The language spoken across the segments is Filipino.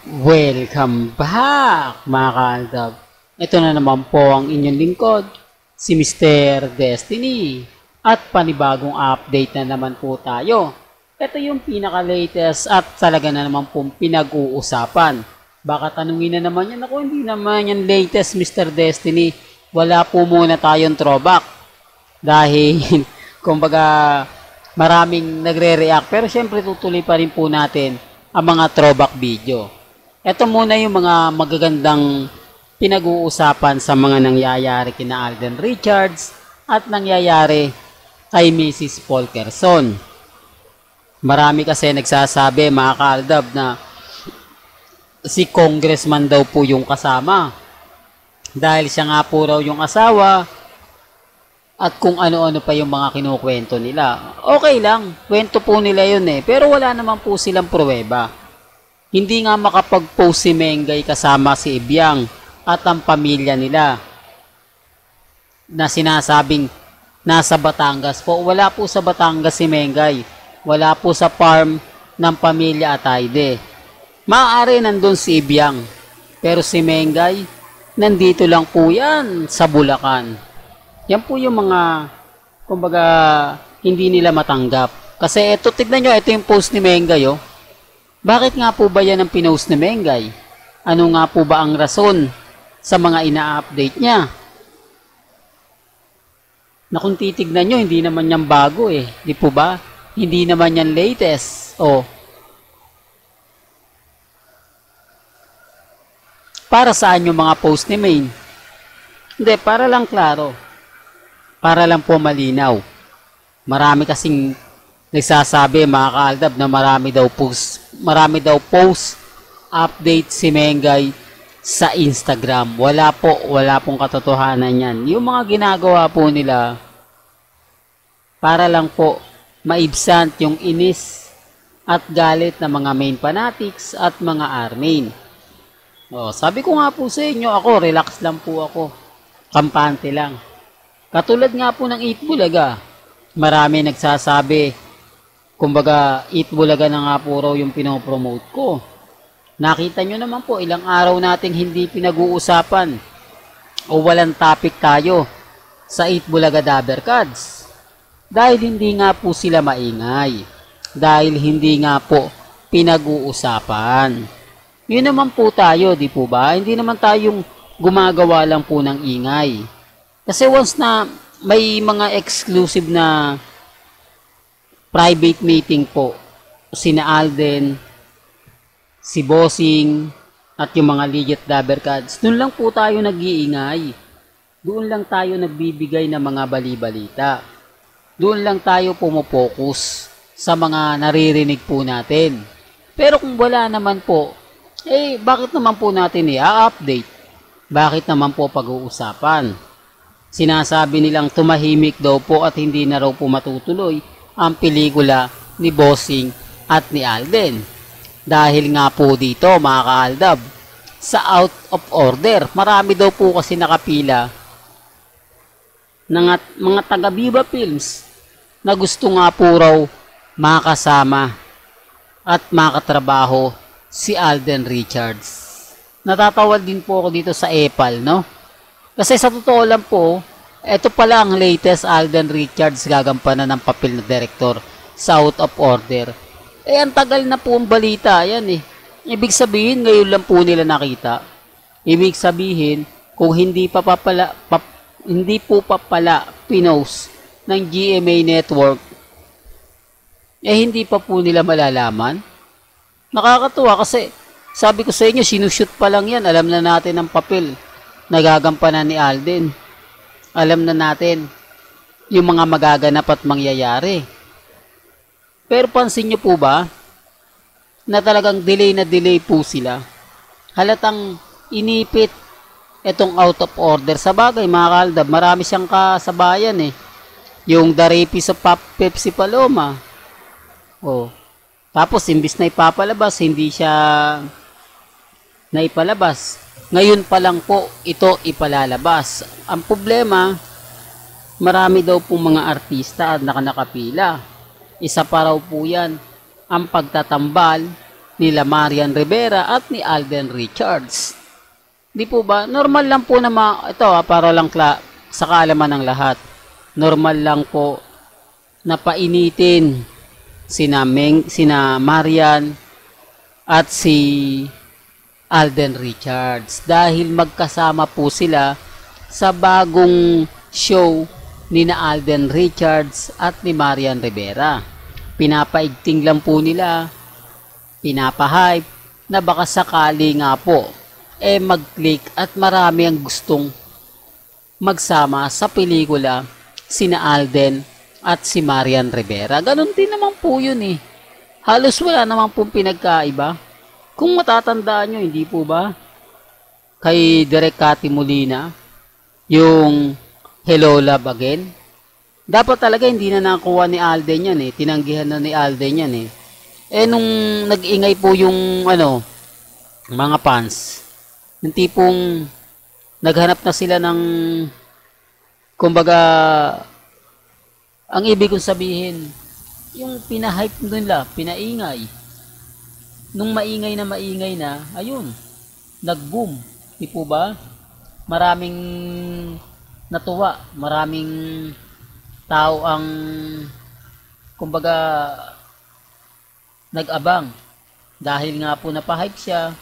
Welcome back mga kaaldab. Ito na naman po ang inyong lingkod, si Mr. Destiny. At panibagong update na naman po tayo. Ito yung pinaka-latest at talaga na naman pong pinag-uusapan. Baka tanungin na naman yan, ako hindi naman yan latest Mr. Destiny. Wala po muna tayong throwback. Dahil, kumbaga, maraming nagre-react. Pero syempre tutuloy pa rin po natin ang mga throwback video. Ito muna yung mga magagandang pinag-uusapan sa mga nangyayari kina Alden Richards at nangyayari kay Mrs. Polkerson. Marami kasi nagsasabi mga kaaldab na si congressman daw po yung kasama. Dahil siya nga po raw yung asawa at kung ano-ano pa yung mga kinukwento nila. Okay lang, kwento po nila yun pero wala naman po silang pruweba. Hindi nga makapag-post si Mengay kasama si Ibiang at ang pamilya nila na sinasabing nasa Batangas po. Wala po sa Batangas si Mengay. Wala po sa farm ng pamilya Atayde. Maaari nandun si Ibiang. Pero si Mengay, nandito lang po yan sa Bulacan. Yan po yung mga, kumbaga, hindi nila matanggap. Kasi ito, tignan nyo, ito yung post ni Mengay, oh. Bakit nga po ba yan ang pinost ni Mengay? Ano nga po ba ang rason sa mga ina-update niya? Na kung titignan nyo, hindi naman yan bago Di po ba? Hindi naman yan latest. Para saan yung mga post ni Maine? Hindi, para lang klaro. Para lang po malinaw. Marami kasing nagsasabi mga kaaldab na marami daw post update si Mengay sa Instagram. Wala pong katotohanan yan. Yung mga ginagawa po nila para lang po maibsan yung inis at galit ng mga main fanatics at mga armain. Sabi ko nga po sa inyo, ako relax lang po ako. Kampante lang. Katulad nga po ng Eat Bulaga. Marami nagsasabi, kumbaga, Eat Bulaga na nga po raw yung pinopromote ko. Nakita nyo naman po, ilang araw nating hindi pinag-uusapan o walang topic tayo sa Eat Bulaga Dabbercads. Dahil hindi nga po sila maingay. Dahil hindi nga po pinag-uusapan. Yun naman po tayo, di po ba? Hindi naman tayong gumagawa lang po ng ingay. Kasi once na may mga exclusive na private meeting po, sina Alden, si Bossing, at yung mga legit Dabbercads, doon lang po tayo nag-iingay. Doon lang tayo nagbibigay ng mga bali-balita. Doon lang tayo pumopokus sa mga naririnig po natin. Pero kung wala naman po, bakit naman po natin i-update? Bakit naman po pag-uusapan? Sinasabi nilang tumahimik daw po at hindi na raw po matutuloy ang pelikula ni Bossing at ni Alden. Dahil nga po dito mga kaaldab, sa out of order, marami daw po kasi nakapila ng mga taga Viva Films na gusto nga po raw makasama at makatrabaho si Alden Richards. Natatawag din po ako dito sa EPAL, no? Kasi sa totoo lang po, ito pala ang latest Alden Richards gagampanan ng papel na direktor sa out of order. Ang tagal na po ang balita, yan Ibig sabihin, ngayon lang po nila nakita. Ibig sabihin, kung hindi po pa pala pinost ng GMA Network, hindi pa po nila malalaman. Nakakatuwa kasi, sabi ko sa inyo, sinushoot pa lang yan. Alam na natin ang papel na gagampanan ni Alden. Alam na natin yung mga magaganap at mangyayari. Pero pansin nyo po ba na talagang delay na delay po sila? Halatang inipit itong out of order. Sa bagay mga kaaldab, marami siyang kasabayan Yung The Rapist of Pepsi Paloma. Tapos imbis na ipapalabas, hindi siya naipalabas. Ngayon pa lang po ito ipalalabas. Ang problema, marami daw po mga artista at nakapila. Isa pa raw po yan ang pagtatambal nila Marian Rivera at ni Alden Richards. Di po ba? Normal lang po na ito para lang sa kaalaman ng lahat. Normal lang po na painitin sina Marian at si Alden Richards dahil magkasama po sila sa bagong show ni na Alden Richards at ni Marian Rivera. Pinapaigting lang po nila, pinapahype na baka sakali nga po mag-click at marami ang gustong magsama sa pelikula sina Alden at si Marian Rivera. Ganon din naman po yun eh. Halos wala naman pong pinagkaiba. Kung matatandaan nyo, hindi po ba? Kay Direk Cathy Molina, yung Hello Love Again. Dapat talaga hindi na nakuha ni Alden yan eh. Tinanggihan na ni Alden yan eh. Nung nag-ingay po yung mga fans, yung tipong naghanap na sila ng kumbaga ang ibig kong sabihin yung pinahype nila, pinaingay. Nung maingay na, ayun, nag-boom. Di po ba? Maraming natuwa, maraming tao ang kumbaga nag-abang dahil nga po napahype siya,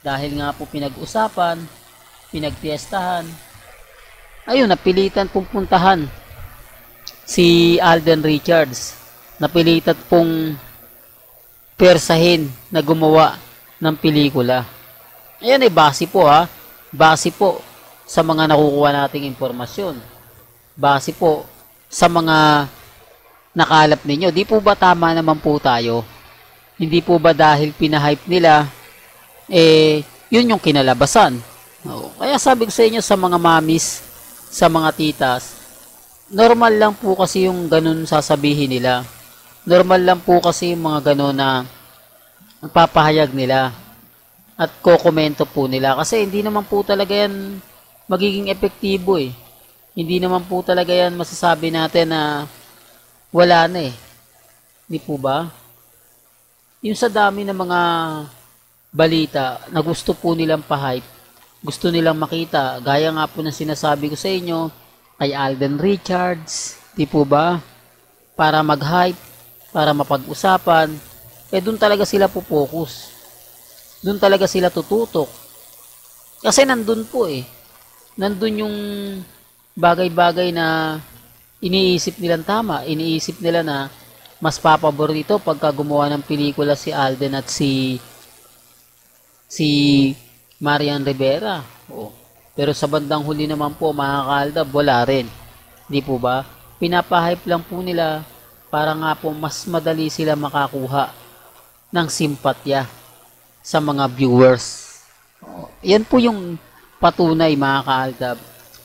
dahil nga po pinag-usapan, pinagpiestahan. Ayun, napilitan pong puntahan si Alden Richards. Napilitan pong persahin na gumawa ng pelikula. Ayan base po base po sa mga nakukuha nating impormasyon. Base po sa mga nakalap ninyo. Di po ba tama naman po tayo? Hindi po ba dahil pinahype nila yun yung kinalabasan? Kaya sabi ko sa inyo, sa mga mamis, sa mga titas, normal lang po kasi yung ganun sasabihin nila. Normal lang po kasi yung mga ganun na papahayag nila at kokomento po nila. Kasi hindi naman po talaga yan magiging epektibo eh. Hindi naman po talaga yan masasabi natin na wala na eh. Hindi po ba? Yung sa dami ng mga balita na gusto po nilang pa-hype, gusto nilang makita, gaya nga po ng sinasabi ko sa inyo, kay Alden Richards, di po ba? Para mag-hype, para mapag-usapan, doon talaga sila po-focus. Doon talaga sila tututok. Kasi nandun po nandun yung bagay-bagay na iniisip nilang tama, iniisip nila na mas papabor dito pagka gumawa ng pelikula si Alden at si Marian Rivera. Pero sa bandang huli naman po, mga kaaldab, wala rin. Di po ba? Pinapahype lang po nila para nga po mas madali sila makakuha ng simpatya sa mga viewers. Yan po yung patunay, mga kaaldab,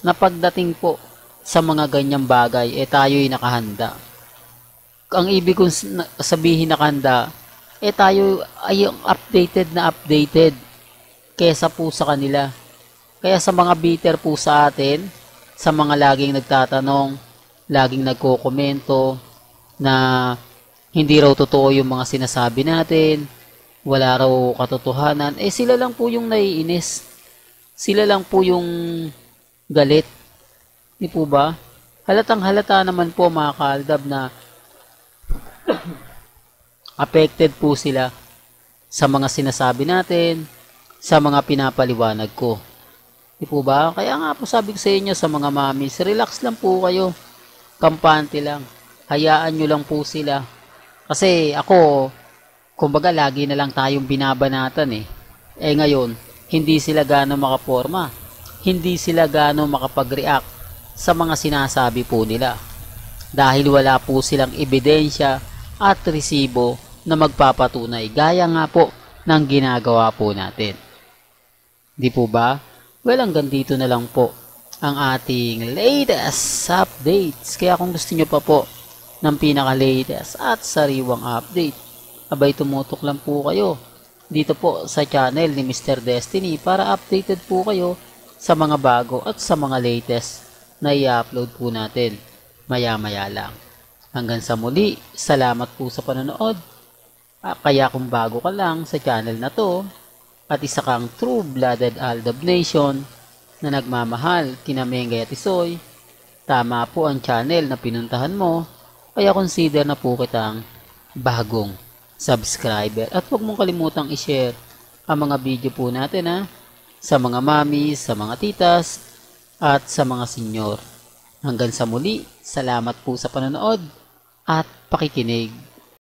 na pagdating po sa mga ganyang bagay, tayo'y nakahanda. Ang ibig kong sabihin nakahanda, tayo ay updated kesa po sa kanila. Kaya sa mga bitter po sa atin, sa mga laging nagtatanong, laging nagko-komento na hindi raw totoo yung mga sinasabi natin, wala raw katotohanan, sila lang po yung naiinis. Sila lang po yung galit. Di po ba? Halatang halata naman po, mga kaaldab, na affected po sila sa mga sinasabi natin, sa mga pinapaliwanag ko. Di po ba? Kaya nga po sabi ko sa inyo, sa mga mamis, relax lang po kayo. Kampante lang. Hayaan nyo lang po sila. Kasi ako, kumbaga lagi na lang tayong binabanatan ngayon, hindi sila gaano makaporma. Hindi sila gaano makapag-react sa mga sinasabi po nila. Dahil wala po silang ebidensya at resibo na magpapatunay. Gaya nga po ng ginagawa po natin. Di po ba? Well, hanggang dito na lang po ang ating latest updates. Kaya kung gusto nyo pa po ng pinaka-latest at sariwang update, abay tumutok lang po kayo dito po sa channel ni Mr. Destiny para updated po kayo sa mga bago at sa mga latest na i-upload po natin maya-maya lang. Hanggang sa muli, salamat po sa panonood. Kaya kung bago ka lang sa channel na to at isa kang true-blooded Aldab Nation na nagmamahal kina Mengay at Isoy, tama po ang channel na pinuntahan mo, kaya consider na po kitang bagong subscriber. At huwag mong kalimutang i-share ang mga video po natin sa mga mami, sa mga titas, at sa mga senyor. Hanggang sa muli, salamat po sa panonood at pakikinig.